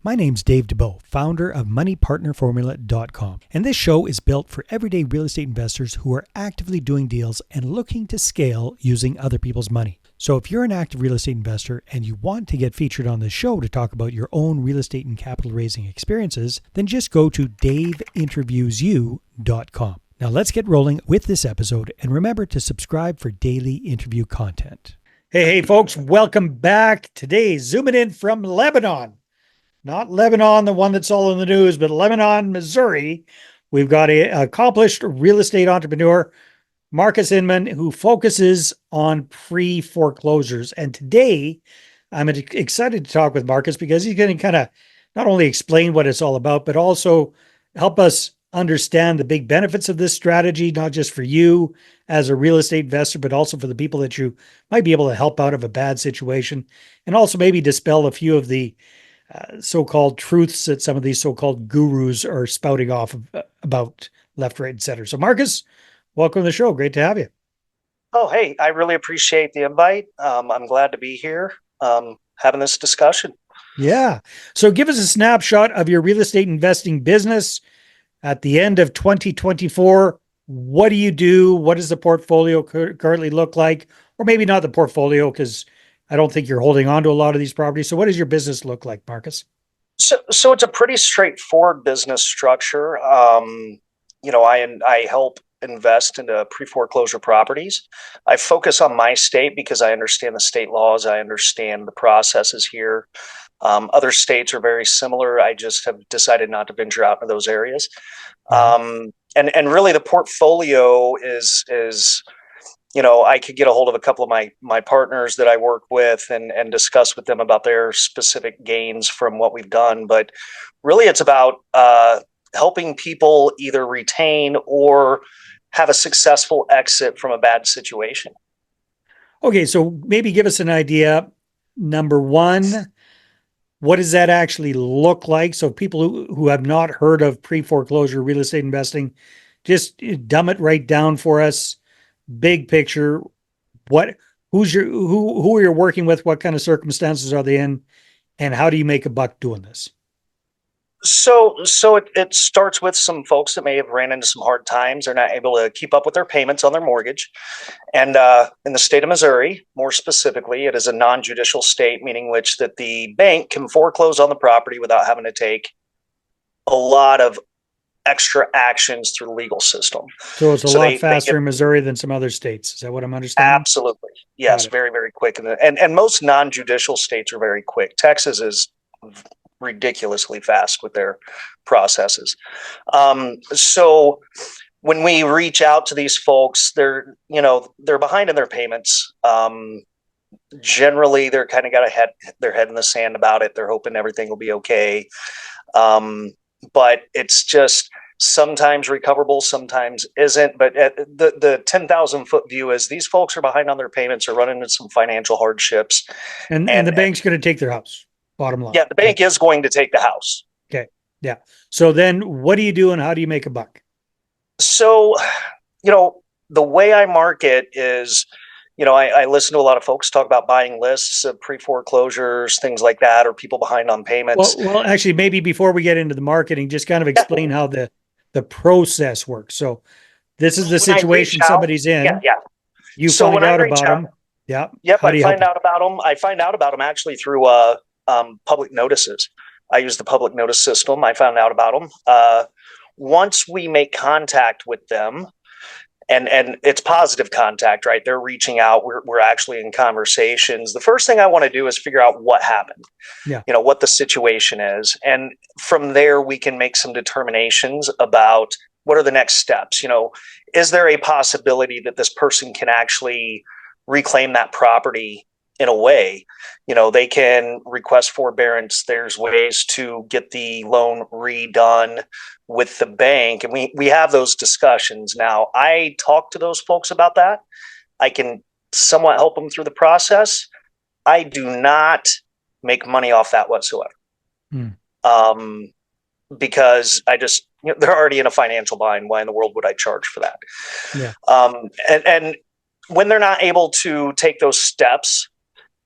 My name's Dave DeBow, founder of MoneyPartnerFormula.com, and this show is built for everyday real estate investors who are actively doing deals and looking to scale using other people's money. So if you're an active real estate investor and you want to get featured on this show to talk about your own real estate and capital raising experiences, then just go to daveinterviewsyou.com. Now let's get rolling with this episode, and remember to subscribe for daily interview content. Hey folks, welcome back. Today, zooming in from Lebanon. Not Lebanon, the one that's all in the news, but Lebanon, Missouri. We've got an accomplished real estate entrepreneur, Marcus Inman, who focuses on pre-foreclosures. And today, I'm excited to talk with Marcus because he's going to kind of not only explain what it's all about, but also help us understand the big benefits of this strategy, not just for you as a real estate investor, but also for the people that you might be able to help out of a bad situation, and also maybe dispel a few of the so-called truths that some of these so-called gurus are spouting off about left, right, and center. So Marcus, welcome to the show. Great to have you. Oh, hey, I really appreciate the invite. I'm glad to be here having this discussion. Yeah. So give us a snapshot of your real estate investing business at the end of 2024. What do you do? What does the portfolio currently look like? Or maybe not the portfolio, because I don't think you're holding on to a lot of these properties. So what does your business look like, Marcus? So it's a pretty straightforward business structure. I help invest into pre-foreclosure properties. I focus on my state because I understand the state laws. I understand the processes here. Other states are very similar. I just have decided not to venture out into those areas. And really the portfolio is I could get a hold of a couple of my partners that I work with and discuss with them about their specific gains from what we've done. But really it's about helping people either retain or have a successful exit from a bad situation. Okay, so maybe give us an idea. Number one, what does that actually look like? So people who have not heard of pre-foreclosure real estate investing, just dumb it right down for us. Big picture, who are you working with? What kind of circumstances are they in? And how do you make a buck doing this? So it starts with some folks that may have ran into some hard times. They're not able to keep up with their payments on their mortgage. And in the state of Missouri, more specifically, it is a non-judicial state, meaning which that the bank can foreclose on the property without having to take a lot of extra actions through the legal system. So it's a lot faster in Missouri than some other states. Is that what I'm understanding? Absolutely. Yes, very, very quick. And most non-judicial states are very quick. Texas is ridiculously fast with their processes. So when we reach out to these folks, they're behind in their payments. Generally, they're kind of got their head in the sand about it. They're hoping everything will be okay. But it's just sometimes recoverable, sometimes isn't. But the 10,000 foot view is these folks are behind on their payments, are running into some financial hardships. And the bank's going to take their house, bottom line. Yeah, the bank is going to take the house. Okay. Yeah. So then what do you do and how do you make a buck? So, the way I market is, I listen to a lot of folks talk about buying lists of pre-foreclosures, things like that, or people behind on payments. Well, actually, maybe before we get into the marketing, just kind of explain how the process works. So this is the situation somebody's in. Yeah. You find out about them. Yeah. Yep. I find out about them. I find out about them actually through public notices. I use the public notice system. I found out about them. Once we make contact with them, and it's positive contact, right? They're reaching out. We're actually in conversations. The first thing I want to do is figure out what happened. Yeah. What the situation is. And from there, we can make some determinations about what are the next steps. Is there a possibility that this person can actually reclaim that property in a way? They can request forbearance. There's ways to get the loan redone with the bank. And we have those discussions. Now, I talk to those folks about that. I can somewhat help them through the process. I do not make money off that whatsoever. Because I just, they're already in a financial bind. Why in the world would I charge for that? Yeah. And when they're not able to take those steps,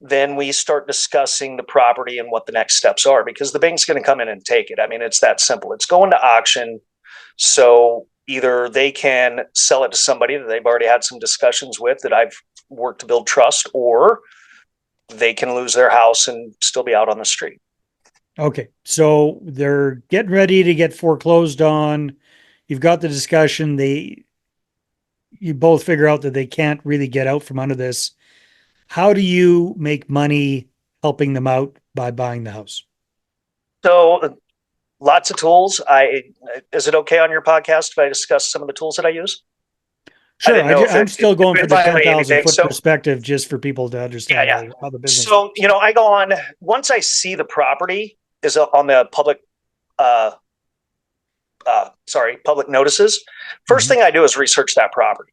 then we start discussing the property and what the next steps are, because the bank's going to come in and take it. I mean, it's that simple. It's going to auction. So either they can sell it to somebody that they've already had some discussions with that I've worked to build trust, or they can lose their house and still be out on the street. Okay. So they're getting ready to get foreclosed on. You've got the discussion. You both figure out that they can't really get out from under this. How do you make money helping them out by buying the house? So lots of tools. Is it okay on your podcast if I discuss some of the tools that I use? I Sure. didn't know I'm still if going for it the violated 10,000 anything. foot So perspective just for people to yeah, understand yeah. how the business So, works. I go on, once I see the property is on the uh, public notices. First thing I do is research that property.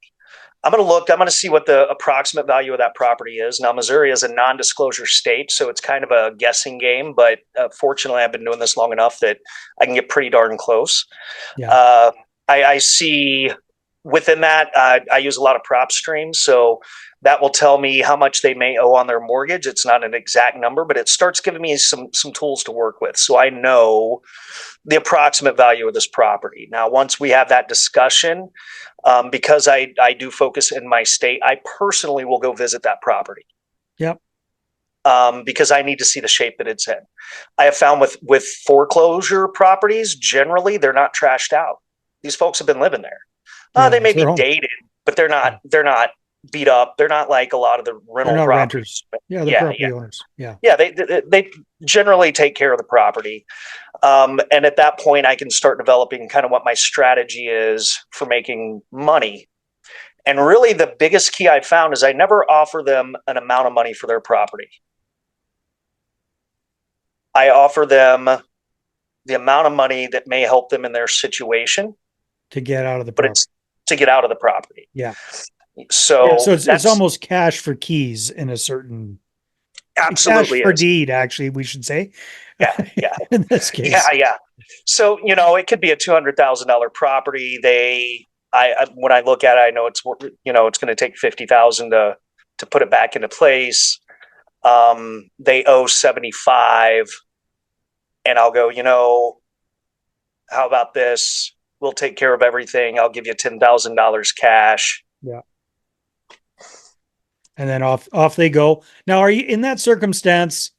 I'm going to see what the approximate value of that property is. Now, Missouri is a non-disclosure state, so it's kind of a guessing game, but fortunately I've been doing this long enough that I can get pretty darn close. Yeah. I see within that, I use a lot of prop streams. So that will tell me how much they may owe on their mortgage. It's not an exact number, but it starts giving me some tools to work with. So I know the approximate value of this property. Now, once we have that discussion, because I do focus in my state, I personally will go visit that property. Yep. Because I need to see the shape that it's in. I have found with foreclosure properties, generally they're not trashed out. These folks have been living there. They may be dated, but they're not beat up. They're not like a lot of the rental properties. Renters. Yeah, they're property owners. Yeah. Yeah, they generally take care of the property. And at that point, I can start developing kind of what my strategy is for making money. And really, the biggest key I've found is I never offer them an amount of money for their property. I offer them the amount of money that may help them in their situation to get out of the property. But it's to get out of the property. Yeah. So it's almost cash for keys in a certain absolutely cash for deed, actually, we should say. Yeah. In this case. Yeah. So, it could be a $200,000 property. When I look at it, I know it's going to take $50,000 to put it back into place. They owe 75, and I'll go, how about this? We'll take care of everything. I'll give you $10,000 cash. Yeah. And then off they go. Now, are you in that circumstance?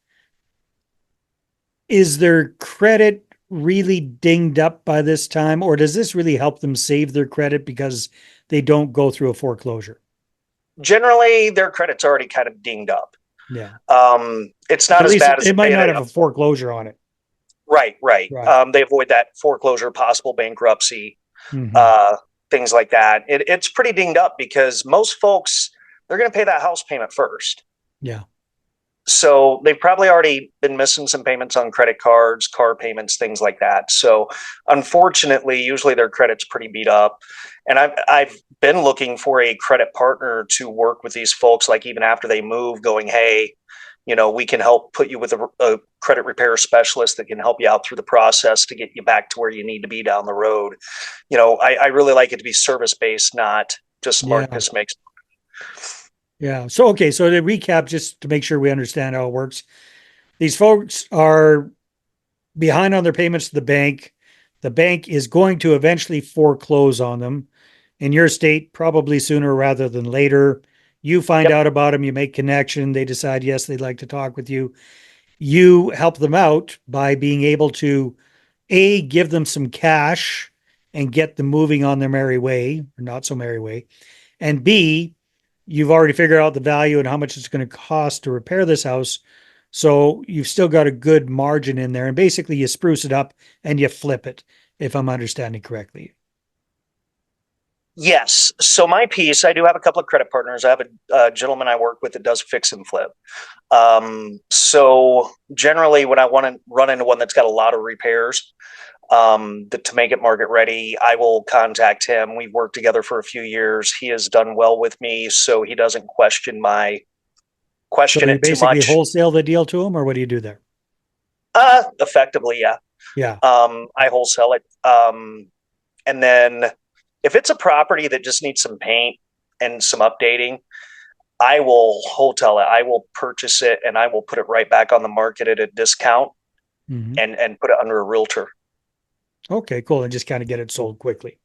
Is their credit really dinged up by this time, or does this really help them save their credit because they don't go through a foreclosure? Generally, their credit's already kind of dinged up. Yeah. It's not as bad as it might not have a foreclosure on it. Right. They avoid that foreclosure, possible bankruptcy, things like that. It's pretty dinged up because most folks, they're going to pay that house payment first. Yeah. So they've probably already been missing some payments on credit cards, car payments, things like that. So unfortunately, usually their credit's pretty beat up. And I've been looking for a credit partner to work with these folks, like even after they move, going, hey, we can help put you with a credit repair specialist that can help you out through the process to get you back to where you need to be down the road. I really like it to be service-based, not just Marcus makes. Yeah. So, okay. So to recap, just to make sure we understand how it works, these folks are behind on their payments to the bank. The bank is going to eventually foreclose on them. In your state, probably sooner rather than later. You find out about them, you make connection, they decide, yes, they'd like to talk with you. You help them out by being able to, A, give them some cash and get them moving on their merry way, or not so merry way. And B, you've already figured out the value and how much it's going to cost to repair this house. So you've still got a good margin in there. And basically you spruce it up and you flip it, if I'm understanding correctly. Yes. So my piece, I do have a couple of credit partners. I have a gentleman I work with that does fix and flip. So generally when I want to run into one that's got a lot of repairs, to make it market ready, I will contact him. We've worked together for a few years. He has done well with me, so he doesn't question it too much. So you basically wholesale the deal to him, or what do you do there? Effectively, yeah. Yeah. I wholesale it. And then if it's a property that just needs some paint and some updating, I will wholesale it. I will purchase it and I will put it right back on the market at a discount Hmm. and put it under a realtor. Okay, cool. And just kind of get it sold quickly.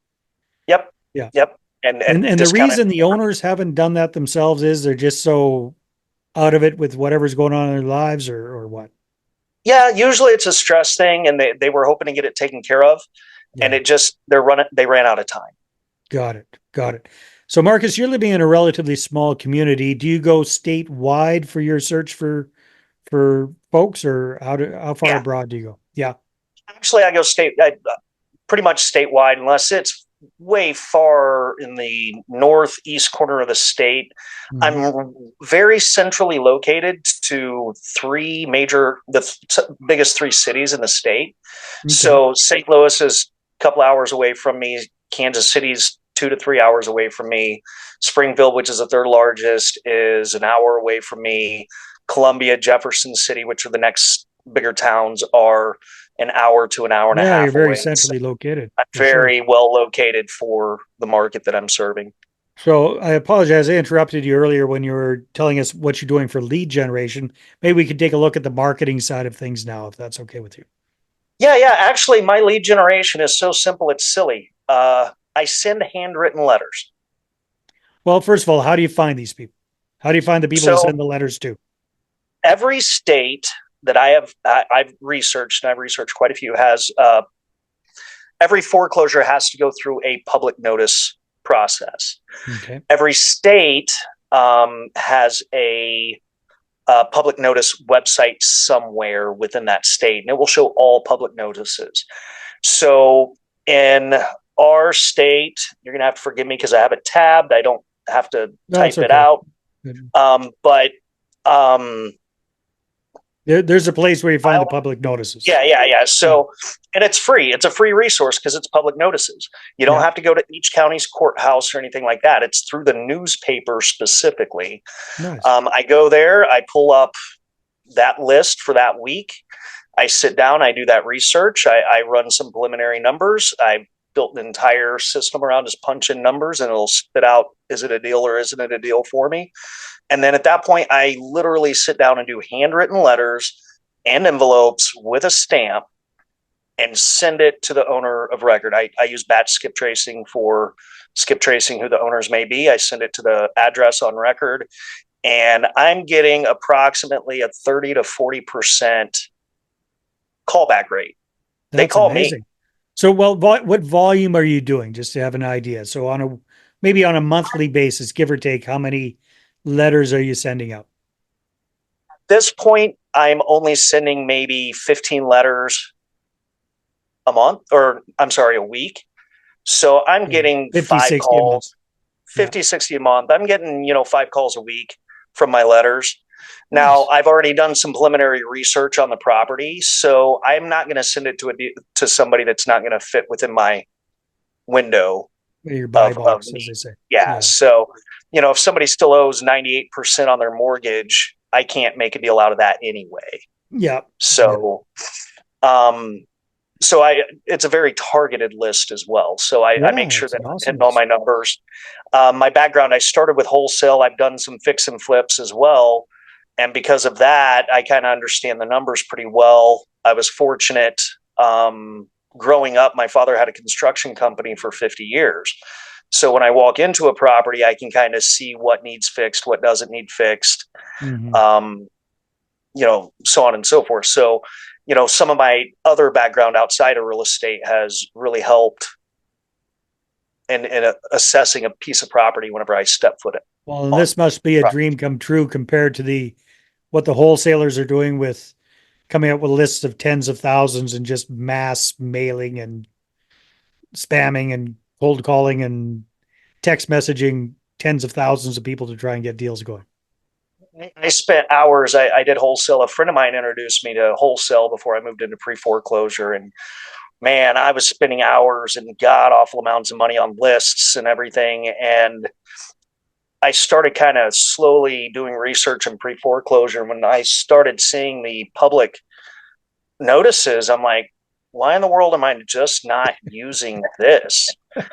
Yep. Yeah. Yep. And the Discount it. reason the owners haven't done that themselves is they're just so out of it with whatever's going on in their lives, or what? Yeah, usually it's a stress thing and they were hoping to get it taken care of and Yeah. they ran out of time. Got it. Got it. So Marcus, you're living in a relatively small community. Do you go statewide for your search for folks, or how far Yeah. abroad do you go? Yeah. Actually I go pretty much statewide unless it's way far in the northeast corner of the state. Hmm. I'm very centrally located to the biggest three cities in the state. Okay. So St. Louis is a couple hours away from me. Kansas City's 2 to 3 hours away from me. Springfield, which is the third largest, is an hour away from me. Columbia, Jefferson City, which are the next bigger towns, are an hour to an hour and a Yeah, you're half very away. So centrally located I'm for sure. very well located for the market that I'm serving. So I apologize. I interrupted you earlier when you were telling us what you're doing for lead generation. Maybe we could take a look at the marketing side of things now, if that's okay with you. Yeah, yeah. Actually, my lead generation is so simple, it's silly. I send handwritten letters. Well, first of all, how do you find these people? How do you find the people to So send the letters to? every state that I've researched, and I've researched quite a few, has every foreclosure has to go through a public notice process. Okay. Every state has a public notice website somewhere within that state, and it will show all public notices. So in our state, you're going to have to forgive me because I have it tabbed. I don't have to That's type it okay. out. But um, There's a place where you find the I'll public notices. Yeah, yeah, yeah. Yeah. So, and it's free. It's a free resource because it's public notices. You don't Yeah. have to go to each county's courthouse or anything like that. It's through the newspaper specifically. Nice. I go there, I pull up that list for that week. I sit down, I do that research, I run some preliminary numbers. I built an entire system around just punch in numbers and it'll spit out, is it a deal or isn't it a deal for me? And then at that point, I literally sit down and do handwritten letters and envelopes with a stamp and send it to the owner of record. I use batch skip tracing for skip tracing who the owners may be. I send it to the address on record, and I'm getting approximately a 30 to 40% callback rate. They That's call me. amazing. So, well, what volume are you doing, just to have an idea? So, maybe on a monthly basis, give or take, how many letters are you sending out? At this point, I'm only sending maybe 15 letters a month, or I'm sorry, a week. So I'm So getting 50, five 60 a month. calls, Yeah. 50, 60 a month. I'm getting, 5 calls a week from my letters. Now, Nice. I've already done some preliminary research on the property, so I'm not going to send it to somebody that's not going to fit within my window Your buy of box, as they need. say. Yeah. Yeah. So, if somebody still owes 98% on their mortgage, I can't make a deal out of that anyway. Yeah. So, um, it's a very targeted list as well. So I make Yeah. sure It's that an I'm awesome hitting all list. my numbers. My background, I started with wholesale. I've done some fix and flips as well. And because of that, I kind of understand the numbers pretty well. I was fortunate. Growing up, my father had a construction company for 50 years. So when I walk into a property, I can kind of see what needs fixed, what doesn't need fixed, Hmm. um, so on and so forth. So, some of my other background outside of real estate has really helped in assessing a piece of property whenever I step foot Well, and on this must be a property. dream come true compared to the what the wholesalers are doing with coming up with lists of tens of thousands and just mass mailing and spamming and cold calling and text messaging tens of thousands of people to try and get deals going. I spent hours. I did wholesale. A friend of mine introduced me to wholesale before I moved into pre-foreclosure, and man, I was spending hours and god awful amounts of money on lists and everything. And I started kind of slowly doing research in pre-foreclosure. When I started seeing the public notices, I'm like, why in the world am I just not using this? I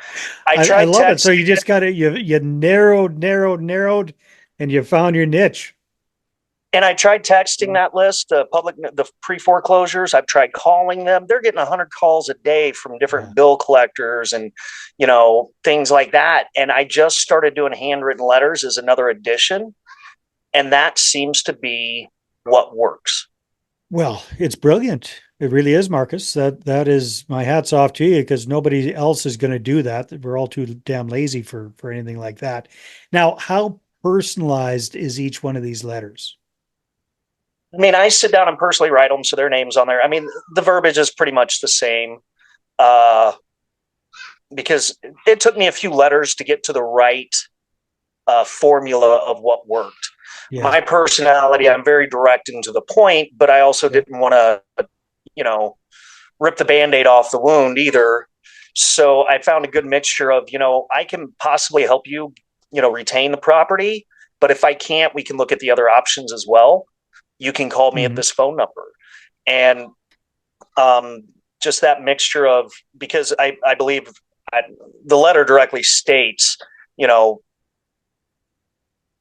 I tried love it. So texting. you just got it. You narrowed. and you found your niche. And I tried texting that list, the pre-foreclosures. I've tried calling them. They're getting 100 calls a day from Yeah. different bill collectors and, things like that. And I just started doing handwritten letters as another addition. And that seems to be what works. Well, it's brilliant. It really is, Marcus. That is my hats off to you because nobody else is going to do that. We're all too damn lazy for anything like that. Now, how personalized is each one of these letters? I mean, I sit down and personally write them so their name's on there. I mean, the verbiage is pretty much the same. Uh, because it took me a few letters to get to the right formula of what worked. Yeah. My personality, I'm very direct and to the point, but I also Yeah. didn't want to, rip the band-aid off the wound either. So I found a good mixture of, I can possibly help you, retain the property, but if I can't, we can look at the other options as well. You can call me at Mhm. this phone number. And um, just that mixture of, because I believe the letter directly states, you know,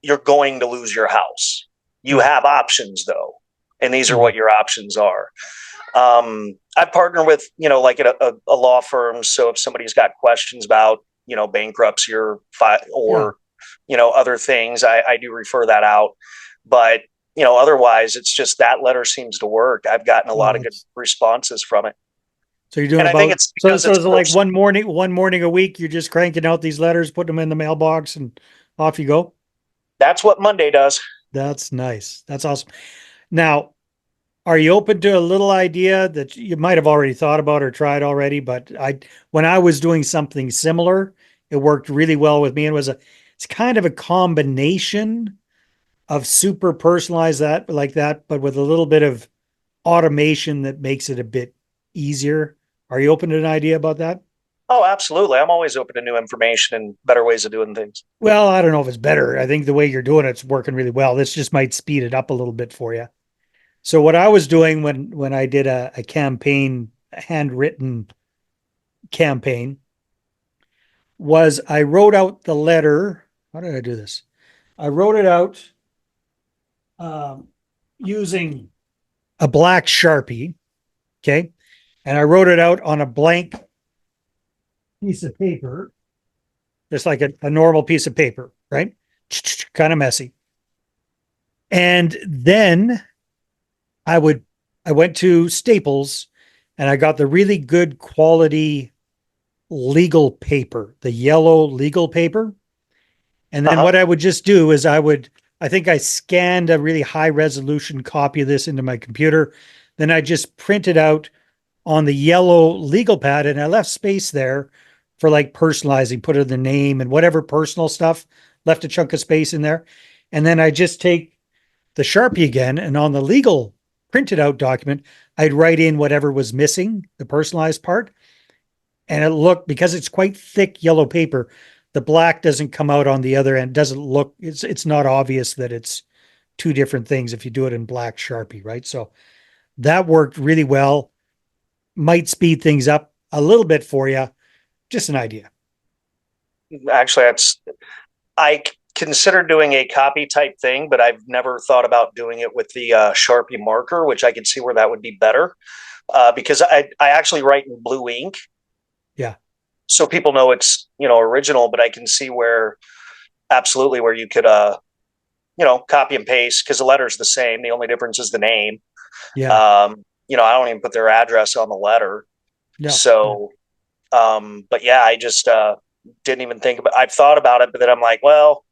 you're going to lose your house. You Yeah. have options though, and these are Mhm. what your options are. I partner with, like a law firm. So if somebody's got questions about, bankruptcy Yeah. or, other things, I do refer that out. But, otherwise it's just that letter seems to work. I've gotten a Well, lot of good that's responses from it. so you're doing And I think about it's so because so it's is it like one morning a week you're just cranking out these letters, putting them in the mailbox and off you go? that's what Monday does. That's nice. That's awesome. Now, are you open to a little idea that you might have already thought about or tried already? But when I was doing something similar, it worked really well with me. It's kind of a combination of super personalized that like that, but with a little bit of automation that makes it a bit easier. Are you open to an idea about that? Oh, absolutely. I'm always open to new information and better ways of doing things. Well, I don't know if it's better. I think the way you're doing it's working really well. This just might speed it up a little bit for you. So what I was doing when I did a campaign, a handwritten campaign, was I wrote out the letter. How did I do this? I wrote it out um, using a black Sharpie. Okay. And I wrote it out on a blank piece of paper, just like a normal piece of paper, right? Kind of messy. And then I would, I went to Staples and I got the really good quality legal paper, the yellow legal paper. And Uh then huh. what I would just do is I think I scanned a really high resolution copy of this into my computer. Then I just printed out on the yellow legal pad and I left space there for like personalizing, put in the name and whatever personal stuff, left a chunk of space in there. And then I just take the Sharpie again and on the legal printed out document, I'd write in whatever was missing, the personalized part. And it looked, because it's quite thick yellow paper, the black doesn't come out on the other end. Doesn't look, it's not obvious that it's two different things if you do it in black Sharpie, right? So that worked really well. Might speed things up a little bit for you. Just an idea. Actually, I consider doing a copy type thing, but I've never thought about doing it with the Sharpie marker, which I could see where that would be better. Because I actually write in blue ink, Yeah. so people know it's original. But I can see where absolutely where you could copy and paste because the letter's the same. The only difference is the name. Yeah. I don't even put their address on the letter. No. No. So, but yeah, I just didn't even think about. I've thought about it, but then I'm like, well,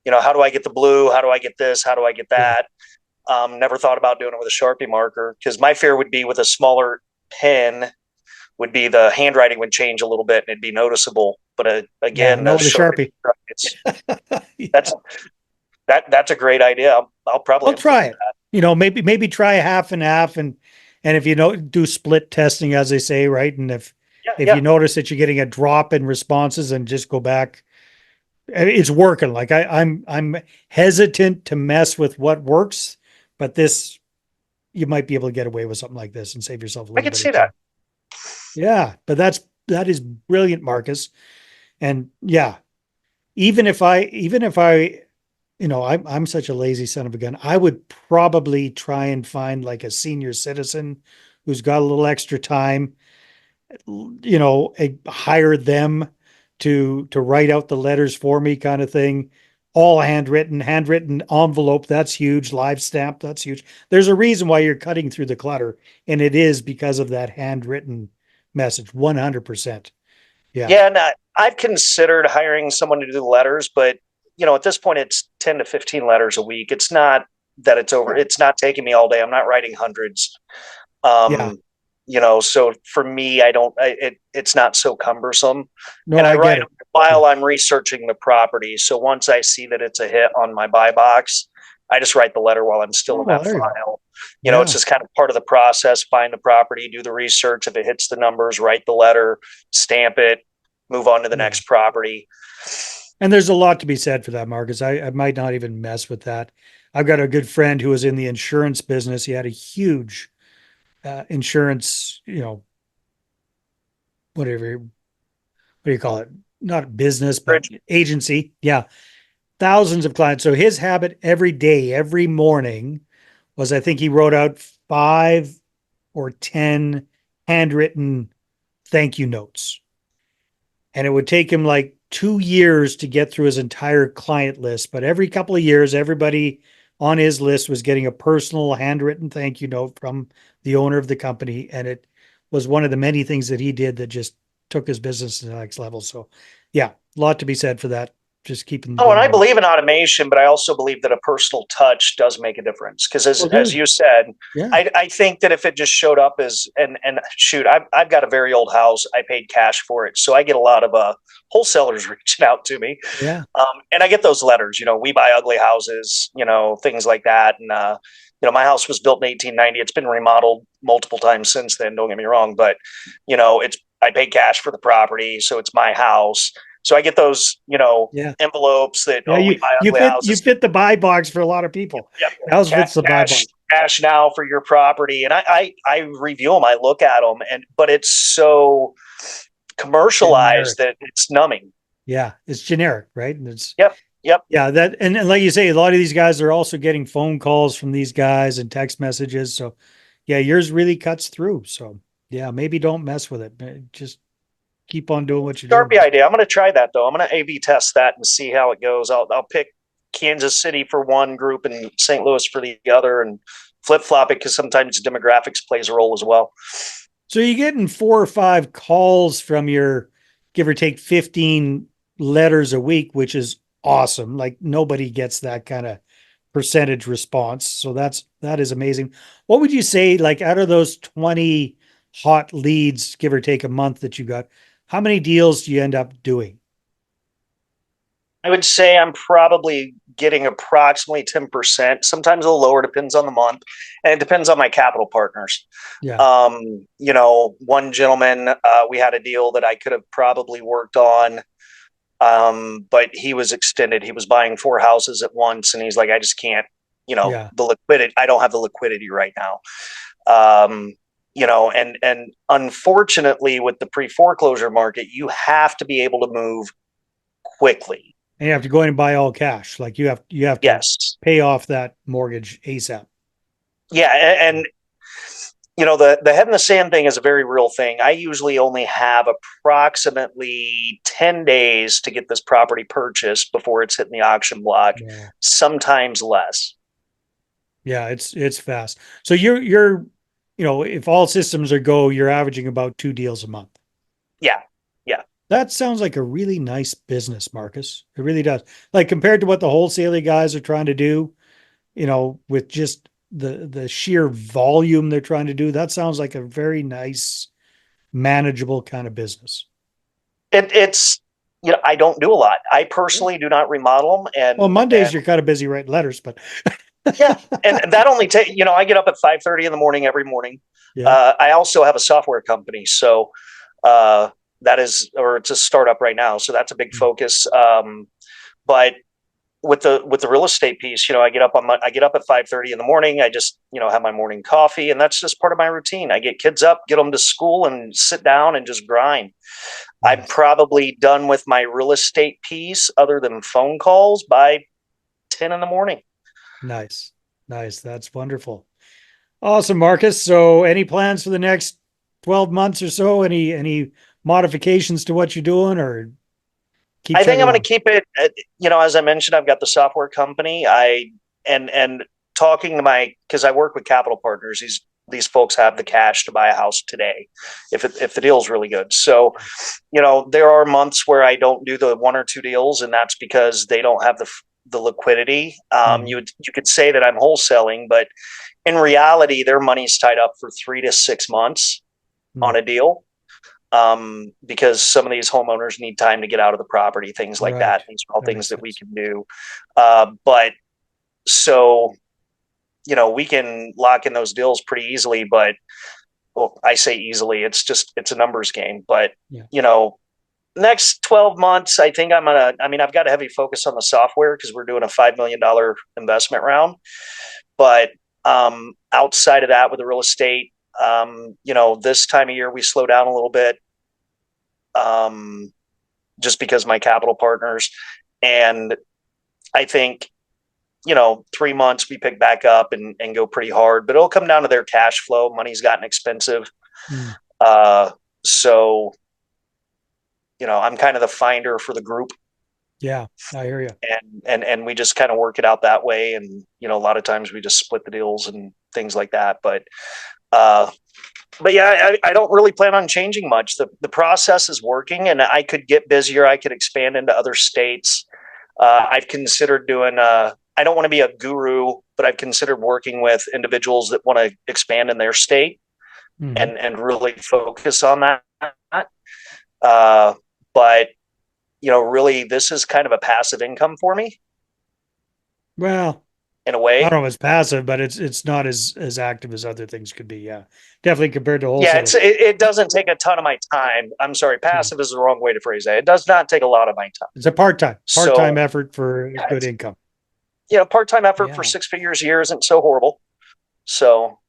how do I get the blue? How do I get this? How do I get Yeah. that? Never thought about doing it with a Sharpie marker because my fear would be with a smaller pen would be the handwriting would change a little bit and it'd be noticeable. But Yeah. again, No, the with a Sharpie, Sharpie. it's Yeah. that's that's a great idea. I'll probably I'll try implement it. that. Maybe try half and half and if you know do split testing as they say, right? And Yeah, if you yeah. notice that you're getting a drop in responses and just go back, it's working. Like I'm hesitant to mess with what works, but this you might be able to get away with something like this and save yourself a I little could bit see of that. time. Yeah, but that is brilliant, Marcus. And yeah, even if I I'm such a lazy son of a gun. I would probably try and find like a senior citizen who's got a little extra time, hire them to write out the letters for me kind of thing. All handwritten envelope, that's huge. Live stamp, that's huge. There's a reason why you're cutting through the clutter, and it is because of that handwritten message. 100%. Yeah. Yeah, and I've considered hiring someone to do the letters, but at this point, it's 10 to 15 letters a week. It's not that it's over. Sure. It's not taking me all day. I'm not writing hundreds. Yeah. Um, so for me, it's not so cumbersome. No, And I I get write it. them Yeah. while I'm researching the property. So once I see that it's a hit on my buy box, I just write the letter while I'm still Oh, in well, that there you go. file. It's Yeah. just kind of part of the process. Find the property, do the research. If it hits the numbers, write the letter, stamp it, move on to the Yeah. next property. And there's a lot to be said for that, Marcus. I might not even mess with that. I've got a good friend who was in the insurance business. He had a huge insurance, whatever, what do you call it? Not business, but Bridge. agency. Yeah. Thousands of clients. So his habit every day, every morning was I think he wrote out 5 or 10 handwritten thank you notes. And it would take him like 2 years to get through his entire client list. But every couple of years, everybody on his list was getting a personal handwritten thank you note from the owner of the company. And it was one of the many things that he did that just took his business to the next level. So, yeah, a lot to be said for that. Just keeping Oh, and I going. believe in automation, but I also believe that a personal touch does make a difference. Because Well, as dude, you said, yeah, I think that if it just showed up as and shoot, I've got a very old house. I paid cash for it, so I get a lot of wholesalers reaching out to me, yeah, and I get those letters. We buy ugly houses, things like that. And my house was built in 1890. It's been remodeled multiple times since then. Don't get me wrong, but it's I paid cash for the property, so it's my house. So I get those, yeah. envelopes that, Yeah, we you buy you ugly fit you houses. fit the buy box for a lot of people. Yep. House fits the buy Cash, box. cash now for your property, and I review them. I look at them, but it's so commercialized Generic. that it's numbing. Yeah, it's generic, right? And it's Yep. Yep. yeah, that and like you say, a lot of these guys are also getting phone calls from these guys and text messages. So yeah, yours really cuts through. So yeah, maybe don't mess with it. Just keep on doing what you're doing. Sharpie idea. I'm going to try that though. I'm going to A/B test that and see how it goes. I'll pick Kansas City for one group and St. Louis for the other, and flip flop it because sometimes demographics plays a role as well. So you're getting 4 or 5 calls from your give or take 15 letters a week, which is awesome. Like nobody gets that kind of percentage response. So that is amazing. What would you say, like out of those 20 hot leads, give or take a month that you got, how many deals do you end up doing? I would say I'm probably getting approximately 10%, sometimes a little lower, depends on the month, and it depends on my capital partners. Yeah. One gentleman, we had a deal that I could have probably worked on, but he was extended. He was buying 4 houses at once, and he's like, I just can't, Yeah. the liquidity. I don't have the liquidity right now. And unfortunately, with the pre-foreclosure market, you have to be able to move quickly. And you have to go in and buy all cash. Like you have to Yes. pay off that mortgage ASAP. Yeah, and the head in the sand thing is a very real thing. I usually only have approximately 10 days to get this property purchased before it's hitting the auction block, Wow. sometimes less. Yeah, it's fast. So you're if all systems are go, you're averaging about 2 deals a month. Yeah. Yeah. That sounds like a really nice business, Marcus. It really does. Like compared to what the wholesaling guys are trying to do, with just the sheer volume they're trying to do, that sounds like a very nice, manageable kind of business. It's, I don't do a lot. I personally do not remodel them. Well, And Mondays you're kind of busy writing letters, but yeah. And that only takes, I get up at 5:30 in the morning every morning. yeah, I also have a software company. So, that is, or it's a startup right now. So that's a big focus. But with the real estate piece, I get up at 5:30 in the morning. I just, have my morning coffee, and that's just part of my routine. I get kids up, get them to school, and sit down and just grind. I'm nice. probably done with my real estate piece other than phone calls by 10 in the morning. Nice. Nice. That's wonderful. Awesome, Marcus. So any plans for the next 12 months or so? Any modifications to what you're doing or keep I think chugging I'm going to along? keep it, as I mentioned, I've got the software company. And talking to because I work with capital partners, these folks have the cash to buy a house today if the deal's really good. So, there are months where I don't do the one or two deals, and that's because they don't have the liquidity. You could say that I'm wholesaling, but in reality, their money's tied up for 3 to 6 months on a deal. Because some of these homeowners need time to get out of the property, things like Right. that. These are all That things makes that we sense. can do. But so, we can lock in those deals pretty easily, but well, I say easily, it's a numbers game. But, Yeah. next 12 months, I think I've got a heavy focus on the software because we're doing a $5 million investment round. But outside of that with the real estate, this time of year we slow down a little bit. Just because my capital partners, and I think 3 months we pick back up and go pretty hard, but it'll come down to their cash flow. Money's gotten expensive. Mm. So I'm kind of the finder for the group, Yeah, I hear you. and we just kind of work it out that way. And a lot of times we just split the deals and things like that. But yeah, I don't really plan on changing much. The process is working, and I could get busier. I could expand into other states. I've considered doing. I don't want to be a guru, but I've considered working with individuals that want to expand in their state and really focus on that. But really, this is kind of a passive income for me Well, in a I don't way. know if it's passive, but it's not as active as other things could be. Yeah, definitely compared to Yeah, wholesaling. it doesn't take a ton of my time. I'm sorry, Yeah, passive is the wrong way to phrase that. It does not take a lot of my time. it's a part-time So effort for yeah, good income. part-time effort for Yeah, 6 figures a year isn't so horrible. So,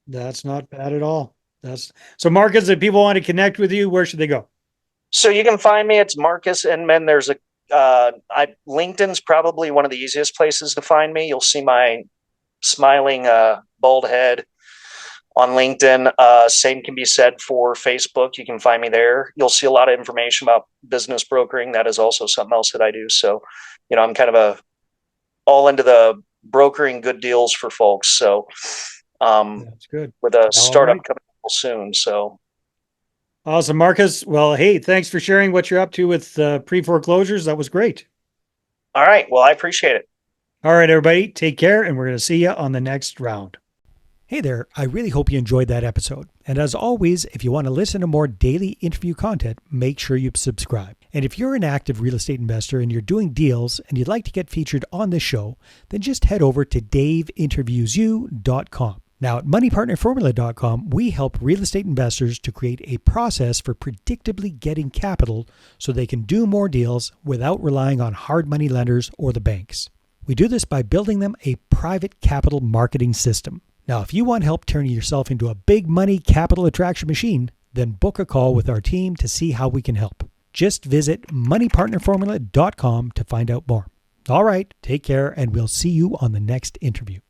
that's not bad at all. That's so, Marcus. If people want to connect with you, where should they go? so you can find me. It's Marcus Inman. There's LinkedIn's probably one of the easiest places to find me. You'll see my smiling bald head on LinkedIn. Same can be said for Facebook. You can find me there. You'll see a lot of information about business brokering. That is also something else that I do. So, I'm kind of all into the brokering good deals for folks. So, That's good. with a All startup right. coming soon. So, Awesome, Marcus. Well, hey, thanks for sharing what you're up to with pre-foreclosures. That was great. all right. Well, I appreciate it. All right, everybody, take care, and we're going to see you on the next round. Hey there, I really hope you enjoyed that episode. And as always, if you want to listen to more daily interview content, make sure you subscribe. And if you're an active real estate investor and you're doing deals and you'd like to get featured on this show, then just head over to daveinterviewyou.com. Now, at moneypartnerformula.com, we help real estate investors to create a process for predictably getting capital so they can do more deals without relying on hard money lenders or the banks. We do this by building them a private capital marketing system. Now, if you want help turning yourself into a big money capital attraction machine, then book a call with our team to see how we can help. Just visit moneypartnerformula.com to find out more. All right, take care, and we'll see you on the next interview.